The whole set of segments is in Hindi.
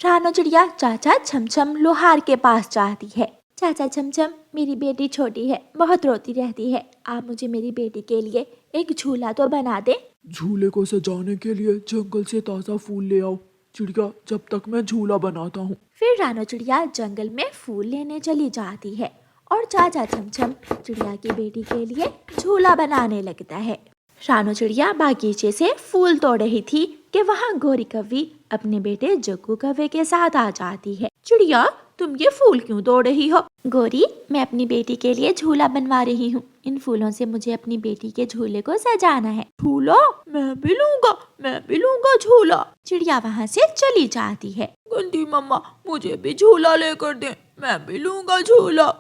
रानो चिड़िया चाचा छमछम लोहार के पास जाती है। चाचा छमछम, मेरी बेटी छोटी है, बहुत रोती रहती है, आप मुझे मेरी बेटी के लिए एक झूला तो बना दे। झूले को सजाने के लिए जंगल से ताज़ा फूल ले आओ चिड़िया, जब तक मैं झूला बनाता हूँ। फिर रानो चिड़िया जंगल में फूल लेने चली जाती है और चाचा छमछम चिड़िया की बेटी के लिए झूला बनाने लगता है। रानो चिड़िया बागीचे से फूल तोड़ रही थी कि वहाँ गोरी कव्वी अपने बेटे जग्गू कव्वे के साथ आ जाती है। चिड़िया, तुम ये फूल क्यों तोड़ रही हो? गोरी, मैं अपनी बेटी के लिए झूला बनवा रही हूँ, इन फूलों से मुझे अपनी बेटी के झूले को सजाना है। झूला? मैं भी लूंगा झूला। चिड़िया वहाँ से चली जाती है। गंदी मम्मा, मुझे भी झूला लेकर दें, मैं भी लूंगा झूला।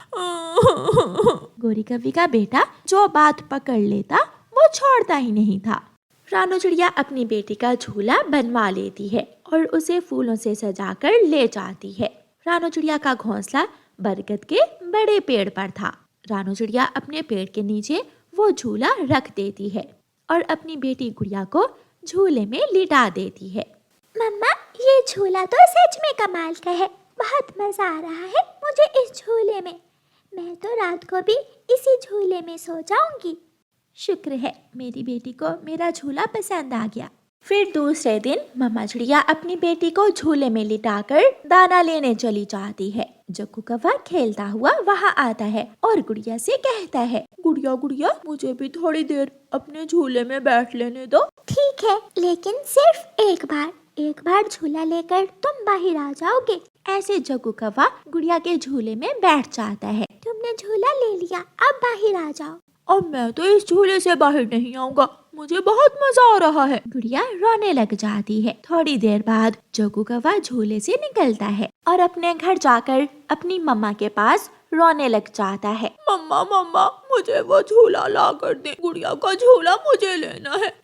गोरी कव्वी का बेटा जो बात पकड़ लेता वो छोड़ता ही नहीं था। रानो चिड़िया अपनी बेटी का झूला बनवा लेती है और उसे फूलों से सजाकर ले जाती है। रानो चिड़िया का घोंसला बरगद के बड़े पेड़ पर था। रानो चिड़िया अपने पेड़ के नीचे वो झूला रख देती है और अपनी बेटी गुड़िया को झूले में लिटा देती है। मम्मा, ये झूला तो सच में कमाल का है, बहुत मजा आ रहा है मुझे इस झूले में। मैं तो रात को भी इसी झूले में सो जाऊंगी। शुक्र है मेरी बेटी को मेरा झूला पसंद आ गया। फिर दूसरे दिन मम्मा चिड़िया अपनी बेटी को झूले में लिटाकर दाना लेने चली जाती है। जग्गू कव्वा खेलता हुआ वहाँ आता है और गुड़िया से कहता है, गुड़िया गुड़िया, मुझे भी थोड़ी देर अपने झूले में बैठ लेने दो। ठीक है, लेकिन सिर्फ एक बार झूला लेकर तुम बाहर आ जाओगे। ऐसे जग्गू कव्वा गुड़िया के झूले में बैठ जाता है। तुमने झूला ले लिया, अब बाहर आ जाओ। अब मैं तो इस झूले से बाहर नहीं आऊंगा, मुझे बहुत मजा आ रहा है। गुड़िया रोने लग जाती है। थोड़ी देर बाद जग्गू कव्वा झूले से निकलता है और अपने घर जाकर अपनी मम्मा के पास रोने लग जाता है। मम्मा मम्मा, मुझे वो झूला ला कर दे, गुड़िया का झूला मुझे लेना है।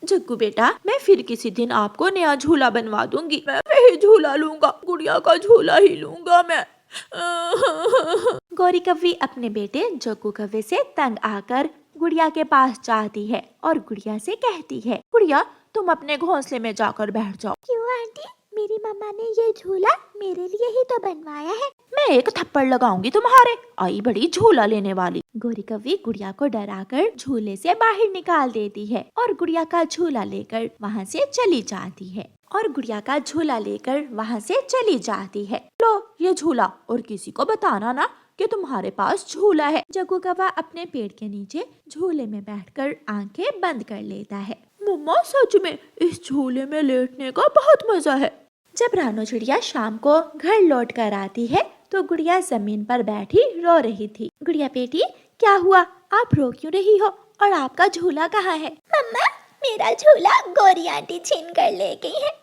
जग्गू बेटा, मैं फिर किसी दिन आपको नया झूला बनवा दूंगी। मैं वही झूला लूंगा, गुड़िया का झूला ही लूंगा मैं। गोरी कव्वी अपने बेटे जग्गू कव्वे से तंग आकर गुड़िया के पास जाती है और गुड़िया से कहती है, गुड़िया, तुम अपने घोंसले में जाकर बैठ जाओ। क्यों आंटी, मेरी मम्मा ने ये झूला मेरे लिए ही तो बनवाया है। मैं एक थप्पड़ लगाऊंगी तुम्हारे, आई बड़ी झूला लेने वाली। गोरी कव्वी गुड़िया को डराकर झूले से बाहर निकाल देती है और गुड़िया का झूला लेकर वहाँ से चली जाती है। लो ये झूला, और किसी को बताना ना कि तुम्हारे पास झूला है। जग्गू कव्वा अपने पेड़ के नीचे झूले में बैठकर आंखें बंद कर लेता है। मम्मा, सच में इस झूले में लेटने का बहुत मजा है। जब रानो चिड़िया शाम को घर लौट कर आती है तो गुड़िया जमीन पर बैठी रो रही थी। गुड़िया बेटी, क्या हुआ? आप रो क्यों रही हो? और आपका झूला कहाँ है? मम्मा, मेरा झूला गोरी आंटी छीन कर ले गई है।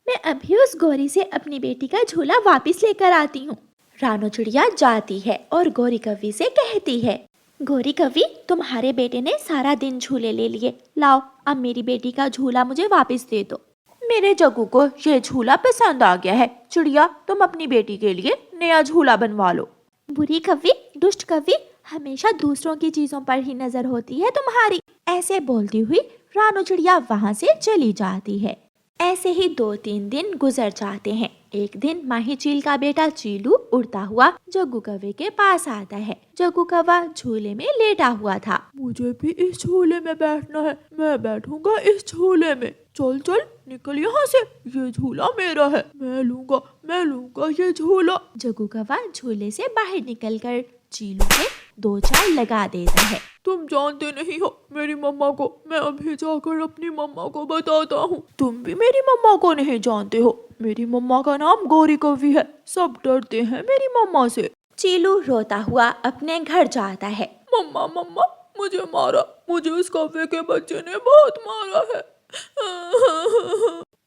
मैं अभी उस गोरी से अपनी बेटी का झूला वापस लेकर आती हूँ। रानो चिड़िया जाती है और गोरी कव्वी से कहती है, गोरी कव्वी, तुम्हारे बेटे ने सारा दिन झूले ले लिए, लाओ अब मेरी बेटी का झूला मुझे वापस दे दो। मेरे जग्गू को ये झूला पसंद आ गया है। चिड़िया, तुम अपनी बेटी के लिए नया झूला बनवा लो। बुरी कव्वी, दुष्ट कव्वी, हमेशा दूसरों की चीजों पर ही नजर होती है तुम्हारी। ऐसे बोलती हुई रानो चिड़िया वहाँ से चली जाती है। ऐसे ही 2-3 दिन गुजर जाते हैं। एक दिन माही चील का बेटा चीलू उड़ता हुआ जग्गू कव्वे के पास आता है। जग्गू कव्वा झूले में लेटा हुआ था। मुझे भी इस झूले में बैठना है, मैं बैठूंगा इस झूले में। चल चल, निकल यहाँ से, ये झूला मेरा है, मैं लूंगा ये झूला। जग्गू कव्वा झूले से बाहर निकलकर चीलू के 2 चाल लगा देता है। तुम जानते नहीं हो मेरी मम्मा को, मैं अभी जाकर अपनी मम्मा को बताता हूँ। तुम भी मेरी मम्मा को नहीं जानते हो, मेरी मम्मा का नाम गोरी कव्वी है, सब डरते हैं मेरी मम्मा से। चीलू रोता हुआ अपने घर जाता है। मम्मा मम्मा, मुझे मारा, मुझे उस कव्वे के बच्चे ने बहुत मारा है।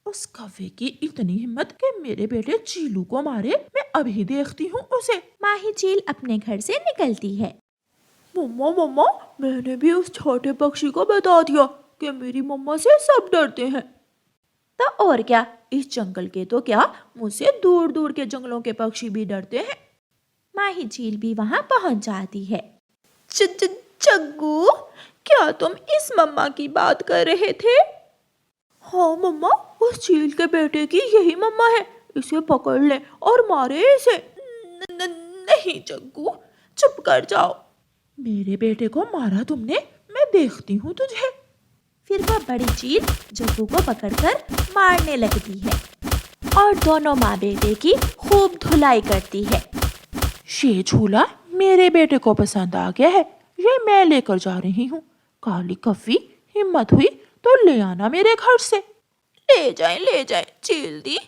उस कव्वे की इतनी हिम्मत कि मेरे बेटे चीलू को मारे, मैं अभी देखती हूँ उसे। माही चील अपने घर से निकलती है। मम्मा मम्मा, मैंने भी उस छोटे पक्षी को बता दिया कि मेरी मम्मा से सब डरते हैं। तो और क्या, इस जंगल के तो क्या, मुझसे दूर दूर के जंगलों के पक्षी भी डरते हैं। माही चील भी वहाँ पहुँच जाती है। जग्गू, क्या तुम इस मम्मा की बात कर रहे थे? हाँ मम्मा, उस चील के बेटे की यही मम्मा है, इसे पकड़ ले और मारे इसे। नहीं जग्गू, चुप कर जाओ। मेरे बेटे को मारा तुमने, मैं देखती हूँ तुझे। फिर वह बड़ी चील जग्गू को पकड़कर मारने लगती है और दोनों माँ बेटे की खूब धुलाई करती है। ये झूला मेरे बेटे को पसंद आ गया है, ये मैं लेकर जा रही हूँ। काली कव्वी, हिम्मत हुई तो ले आना मेरे घर से। ले जाए चील दी,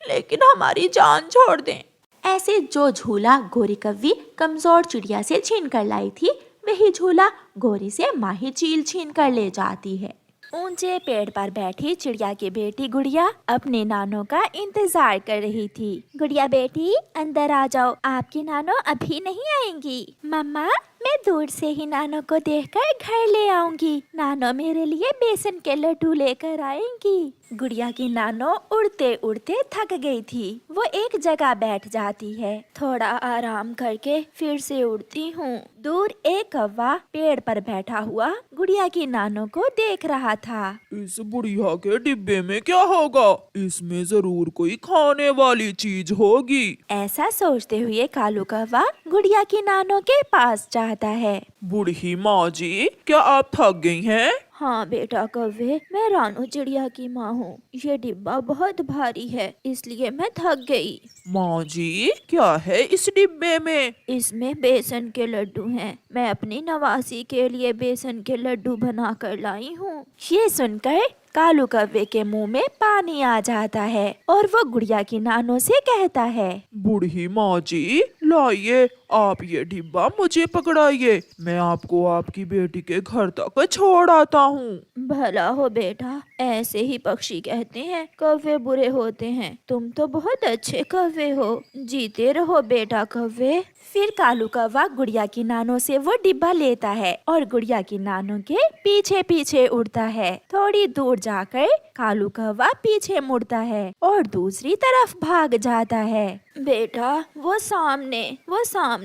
लेकिन हमारी जान छोड़ दें। ऐसे जो झूला गोरी कव्वी कमजोर चिड़िया से छीन कर लाई थी, वही झूला गोरी से माही चील छीन कर ले जाती है। ऊंचे पेड़ पर बैठी चिड़िया की बेटी गुड़िया अपने नानों का इंतजार कर रही थी। गुड़िया बेटी, अंदर आ जाओ, आपकी नानो अभी नहीं आएंगी। मम्मा, मैं दूर से ही नानो को देखकर घर ले आऊंगी। नानो मेरे लिए बेसन के लड्डू लेकर आएंगी। गुड़िया की नानो उड़ते उड़ते थक गई थी। वो एक जगह बैठ जाती है। थोड़ा आराम करके फिर से उड़ती हूँ। दूर एक कौवा पेड़ पर बैठा हुआ गुड़िया की नानो को देख रहा था। इस बुढ़िया के डिब्बे में क्या होगा? इसमें जरूर कोई खाने वाली चीज होगी। ऐसा सोचते हुए कालू कौवा गुड़िया की नानो के पास जाता है। बूढ़ी माँ जी, क्या आप थक गई हैं? हाँ बेटा कौवे, मैं रानू चिड़िया की माँ हूँ। ये डिब्बा बहुत भारी है, इसलिए मैं थक गई। माँ जी, क्या है इस डिब्बे में? इसमें बेसन के लड्डू हैं। मैं अपनी नवासी के लिए बेसन के लड्डू बना कर लाई हूँ। ये सुनकर कालू कौवे के मुंह में पानी आ जाता है और वो गुड़िया की नानो से कहता है, बूढ़ी माँ जी, लाइए आप ये डिब्बा मुझे पकड़ाइए, मैं आपको आपकी बेटी के घर तक छोड़ आता हूँ। भला हो बेटा, ऐसे ही पक्षी कहते हैं, कौवे बुरे होते हैं। तुम तो बहुत अच्छे कौवे हो, जीते रहो बेटा कौवे। फिर कालू कौवा गुड़िया की नानो से वो डिब्बा लेता है और गुड़िया की नानो के पीछे पीछे उड़ता है। थोड़ी दूर जाकर कालू कौवा पीछे मुड़ता है और दूसरी तरफ भाग जाता है। बेटा, वो सामने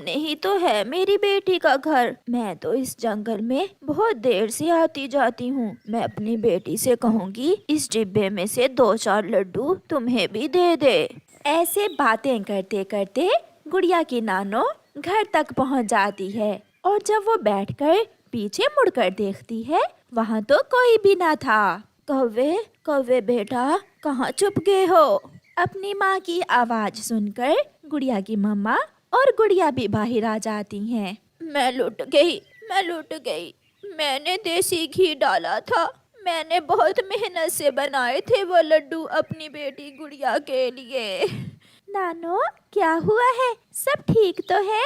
ही तो है मेरी बेटी का घर। मैं तो इस जंगल में बहुत देर से आती जाती हूँ। मैं अपनी बेटी से कहूँगी इस डिब्बे में से 2-4 लड्डू तुम्हें भी दे दे। ऐसे बातें करते करते गुड़िया की नानो घर तक पहुँच जाती है और जब वो बैठकर पीछे मुड़कर देखती है, वहाँ तो कोई भी ना था। कौवे बेटा, कहाँ छुप गए हो? अपनी माँ की आवाज सुनकर गुड़िया की मम्मा और गुड़िया भी बाहर आ जाती हैं। मैं लुट गई। मैंने देसी घी डाला था। मैंने बहुत मेहनत से बनाए थे वो लड्डू अपनी बेटी गुड़िया के लिए। नानो, क्या हुआ है? सब ठीक तो है?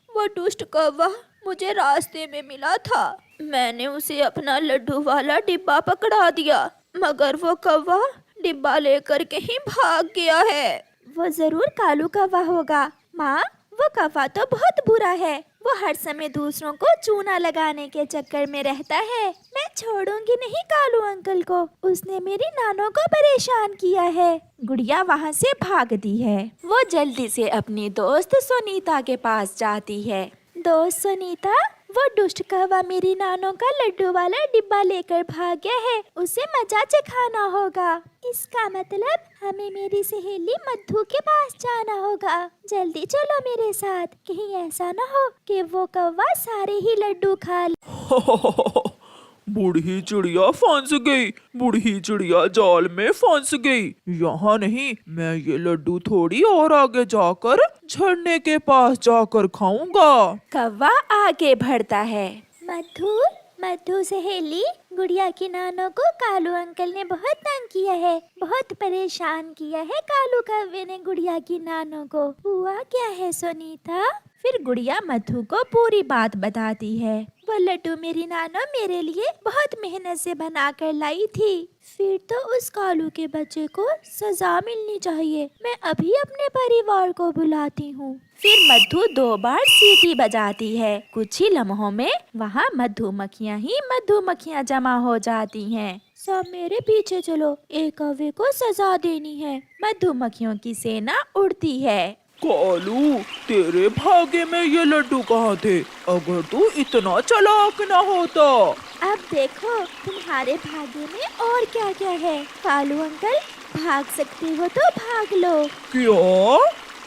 वो दुष्ट कौवा मुझे रास्ते में मिला था। मैंने उसे अपना लड्डू वाला डिब्बा पकड़ा दिया, मगर वो कौवा डिब्बा लेकर कहीं भाग गया है। वो जरूर कालू कौवा होगा। माँ, वो कौवा तो बहुत बुरा है। वो हर समय दूसरों को चूना लगाने के चक्कर में रहता है। मैं छोड़ूंगी नहीं कालू अंकल को। उसने मेरी नानो को परेशान किया है। गुड़िया वहाँ से भागती है। वो जल्दी से अपनी दोस्त सुनीता के पास जाती है। दोस्त सुनीता, वो दुष्ट कौवा मेरी नानो का लड्डू वाला डिब्बा लेकर भाग गया है। उसे मजा चखाना होगा। इसका मतलब हमें मेरी सहेली मधु के पास जाना होगा। जल्दी चलो मेरे साथ, कहीं ऐसा ना हो कि वो कौवा सारे ही लड्डू खा ले। बूढ़ी चिड़िया फंस गई, बूढ़ी चिड़िया जाल में फंस गई। यहाँ नहीं, मैं ये लड्डू थोड़ी और आगे जाकर झरने के पास जाकर खाऊंगा। कौवा आगे बढ़ता है। मधु सहेली, गुड़िया की नानो को कालू अंकल ने बहुत तंग किया है, बहुत परेशान किया है। कालू कौवे ने गुड़िया की नानो को। हुआ क्या है सुनीता? फिर गुड़िया मधु को पूरी बात बताती है। वो लड्डू मेरी नानो मेरे लिए बहुत मेहनत से बना कर लाई थी। फिर तो उस कालू के बच्चे को सजा मिलनी चाहिए। मैं अभी अपने परिवार को बुलाती हूँ। फिर मधु 2 बार सीटी बजाती है। कुछ ही लम्हों में वहाँ मधुमक्खियाँ ही मधुमक्खियाँ जमा हो जाती हैं। सब मेरे पीछे चलो, एक कौवे को सजा देनी है। मधुमक्खियों की सेना उड़ती है। कालू, तेरे भागे में ये लड्डू कहाँ थे? अगर तू इतना चालाक ना होता। अब देखो तुम्हारे भाग्य में और क्या क्या है। कालू अंकल, भाग सकते हो तो भाग लो। क्या?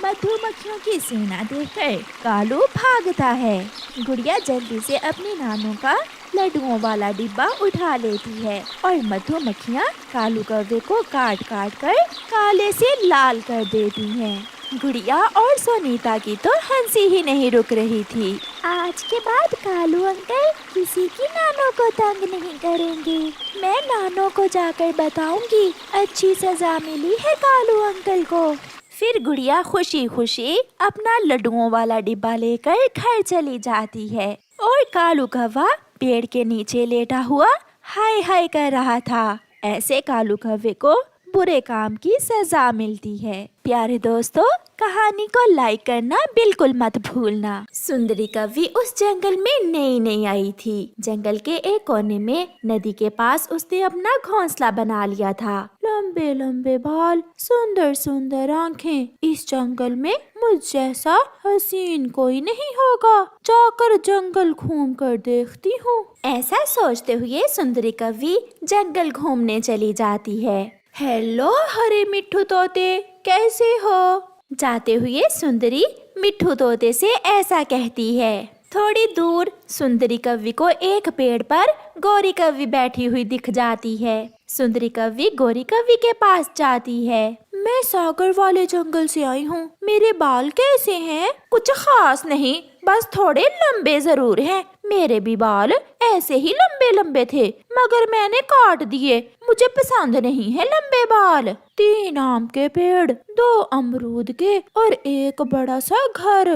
मधुमक्खियों की सेना देखकर कालू भागता है। गुड़िया जल्दी से अपनी नानों का लड्डुओं वाला डिब्बा उठा लेती है और मधुमक्खियाँ कालू कौवे को काट काट कर काले से लाल कर देती हैं। गुड़िया और सोनीता की तो हंसी ही नहीं रुक रही थी। आज के बाद कालू अंकल किसी की नानों को तंग नहीं करेंगे। मैं नानों को जाकर बताऊंगी अच्छी सजा मिली है कालू अंकल को। फिर गुड़िया खुशी खुशी अपना लड्डुओं वाला डिब्बा लेकर घर चली जाती है और कालू कौवा पेड़ के नीचे लेटा हुआ हाय हाय कर रहा था। ऐसे कालू कौवे को बुरे काम की सजा मिलती है। प्यारे दोस्तों, कहानी को लाइक करना बिल्कुल मत भूलना। सुंदरी कौवी उस जंगल में नई नई आई थी। जंगल के एक कोने में नदी के पास उसने अपना घोंसला बना लिया था। लंबे लंबे बाल, सुंदर सुंदर आँखें। इस जंगल में मुझ जैसा हसीन कोई नहीं होगा। जाकर जंगल घूम कर देखती हूँ। ऐसा सोचते हुए सुंदरी कौवी जंगल घूमने चली जाती है। हेलो हरे मिट्ठू तोते, कैसे हो? जाते हुए सुंदरी मिट्ठू तोते से ऐसा कहती है। थोड़ी दूर सुंदरी कौवी को एक पेड़ पर गौरी कौवी बैठी हुई दिख जाती है। सुंदरी कौवी गौरी कौवी के पास जाती है। मैं सागर वाले जंगल से आई हूँ। मेरे बाल कैसे हैं? कुछ खास नहीं, बस थोड़े लंबे जरूर हैं। मेरे भी बाल ऐसे ही लंबे लंबे थे, मगर मैंने काट दिए। मुझे पसंद नहीं है लंबे बाल। 3 आम के पेड़, 2 अमरूद के और एक बड़ा सा घर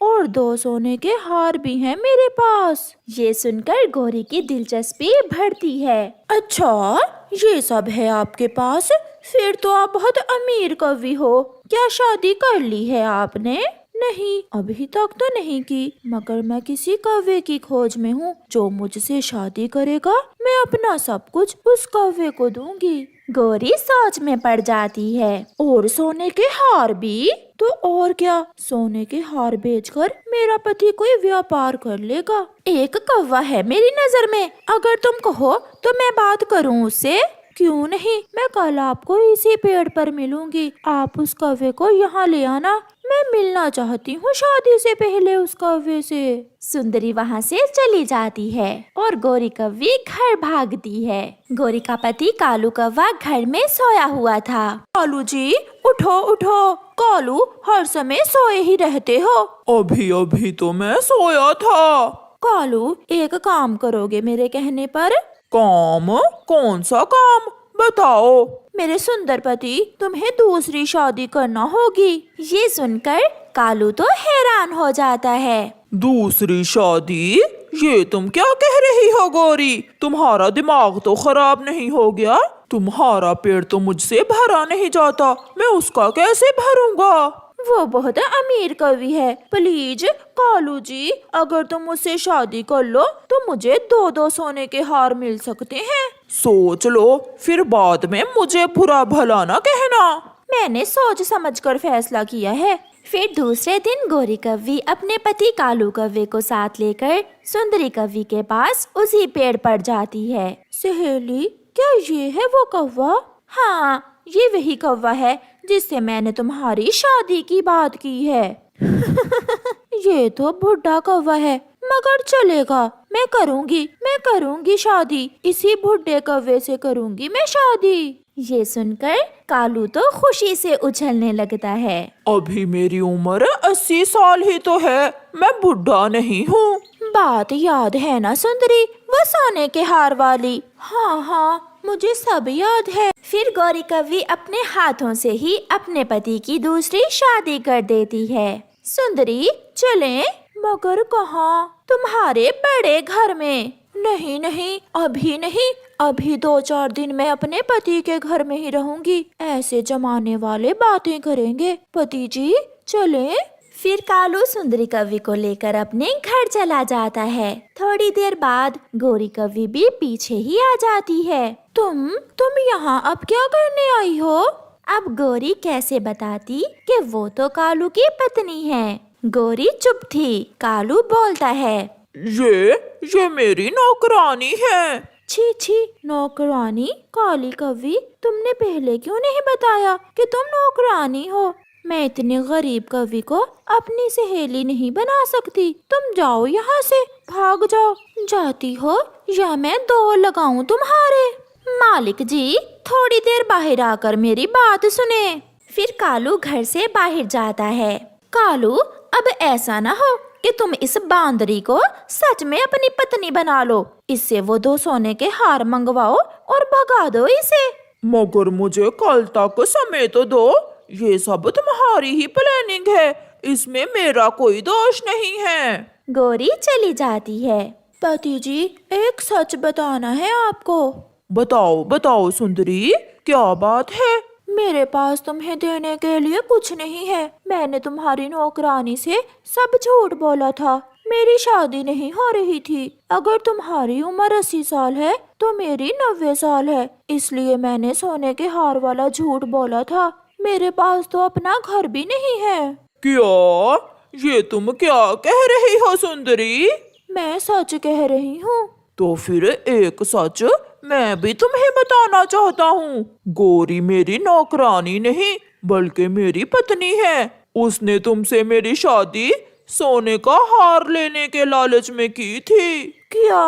और 2 सोने के हार भी हैं मेरे पास। ये सुनकर गौरी की दिलचस्पी बढ़ती है। अच्छा, ये सब है आपके पास? फिर तो आप बहुत अमीर कवि हो। क्या शादी कर ली है आपने? नहीं, अभी तक तो नहीं की, मगर मैं किसी कौवे की खोज में हूँ जो मुझसे शादी करेगा। मैं अपना सब कुछ उस कौवे को दूंगी। गौरी सोच में पड़ जाती है। और सोने के हार भी? तो और क्या, सोने के हार बेचकर मेरा पति कोई व्यापार कर लेगा। एक कौवा है मेरी नजर में, अगर तुम कहो तो मैं बात करूँ उससे। क्यों नहीं, मैं कल आपको इसी पेड़ पर मिलूंगी। आप उस कौवे को यहाँ ले आना। मैं मिलना चाहती हूँ शादी से पहले उस कौवे से। सुंदरी वहाँ से चली जाती है और गौरी कौवी घर भागती है। गौरी का पति कालू कौवा घर में सोया हुआ था। कालू जी, उठो उठो। कालू, हर समय सोए ही रहते हो। अभी अभी तो मैं सोया था। कालू, एक काम करोगे मेरे कहने पर? काम? कौन सा काम, बताओ। मेरे सुंदर पति, तुम्हें दूसरी शादी करना होगी। ये सुनकर कालू तो हैरान हो जाता है। दूसरी शादी? ये तुम क्या कह रही हो गौरी? तुम्हारा दिमाग तो खराब नहीं हो गया? तुम्हारा पेट तो मुझसे भरा नहीं जाता, मैं उसका कैसे भरूंगा? वो बहुत अमीर कवि है। प्लीज कालू जी, अगर तुम मुझसे शादी कर लो तो मुझे 2-2 सोने के हार मिल सकते हैं। सोच लो, फिर बाद में मुझे बुरा भला ना कहना। मैंने सोच समझकर फैसला किया है। फिर दूसरे दिन गौरी कौवी अपने पति कालू कौवे को साथ लेकर सुंदरी कौवी के पास उसी पेड़ पर जाती है। सहेली, क्या ये है वो कौवा? हाँ, ये वही कौवा है जिससे मैंने तुम्हारी शादी की बात की है। ये तो बुढ़ा कौवा है, मगर चलेगा। मैं करूंगी शादी। इसी बुढ़े कौवे से करूंगी मैं शादी। ये सुनकर कालू तो खुशी से उछलने लगता है। अभी मेरी उम्र 80 साल ही तो है, मैं बुढ़ा नहीं हूँ। बात याद है ना सुंदरी, वो सोने के हार वाली? हाँ, मुझे सब याद है। फिर गौरी कौवी अपने हाथों से ही अपने पति की दूसरी शादी कर देती है। सुंदरी, चलें? मगर कहाँ? तुम्हारे बड़े घर में। नहीं, अभी नहीं। अभी 2-4 दिन मैं अपने पति के घर में ही रहूंगी। ऐसे जमाने वाले बातें करेंगे। पति जी, चलें? फिर कालू सुंदरी कौवी को लेकर अपने घर चला जाता है। थोड़ी देर बाद गौरी कौवी भी पीछे ही आ जाती है। तुम यहाँ अब क्या करने आई हो? अब गौरी कैसे बताती कि वो तो कालू की पत्नी है। गौरी चुप थी। कालू बोलता है, ये ये मेरी नौकरानी है। छी छी, नौकरानी? काली कौवी, तुमने पहले क्यों नहीं बताया कि तुम नौकरानी हो? मैं इतनी गरीब कवि को अपनी सहेली नहीं बना सकती। तुम जाओ यहाँ से, भाग जाओ। जाती हो या मैं दो लगाऊं तुम्हारे। मालिक जी, थोड़ी देर बाहर आकर मेरी बात सुने। फिर कालू घर से बाहर जाता है। कालू, अब ऐसा ना हो कि तुम इस बांदरी को सच में अपनी पत्नी बना लो। इससे वो 2 सोने के हार मंगवाओ और भगा दो इसे। मगर मुझे कल तक समय तो दो। ये सब तुम्हारी ही प्लानिंग है, इसमें मेरा कोई दोष नहीं है। गौरी चली जाती है। पति जी, एक सच बताना है आपको। बताओ बताओ सुंदरी, क्या बात है? मेरे पास तुम्हें देने के लिए कुछ नहीं है। मैंने तुम्हारी नौकरानी से सब झूठ बोला था। मेरी शादी नहीं हो रही थी। अगर तुम्हारी उम्र 80 साल है तो मेरी 90 साल है, इसलिए मैंने सोने के हार वाला झूठ बोला था। मेरे पास तो अपना घर भी नहीं है। क्या? ये तुम क्या कह रही हो सुंदरी? मैं सच कह रही हूँ। तो फिर एक सच मैं भी तुम्हें बताना चाहता हूँ। गौरी मेरी नौकरानी नहीं बल्कि मेरी पत्नी है। उसने तुमसे मेरी शादी सोने का हार लेने के लालच में की थी। क्या?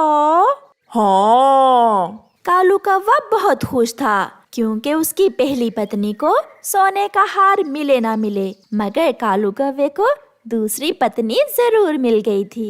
हाँ। कालू कौवा बहुत खुश था क्योंकि उसकी पहली पत्नी को सोने का हार मिले ना मिले, मगर कालू कौवे को दूसरी पत्नी जरूर मिल गई थी।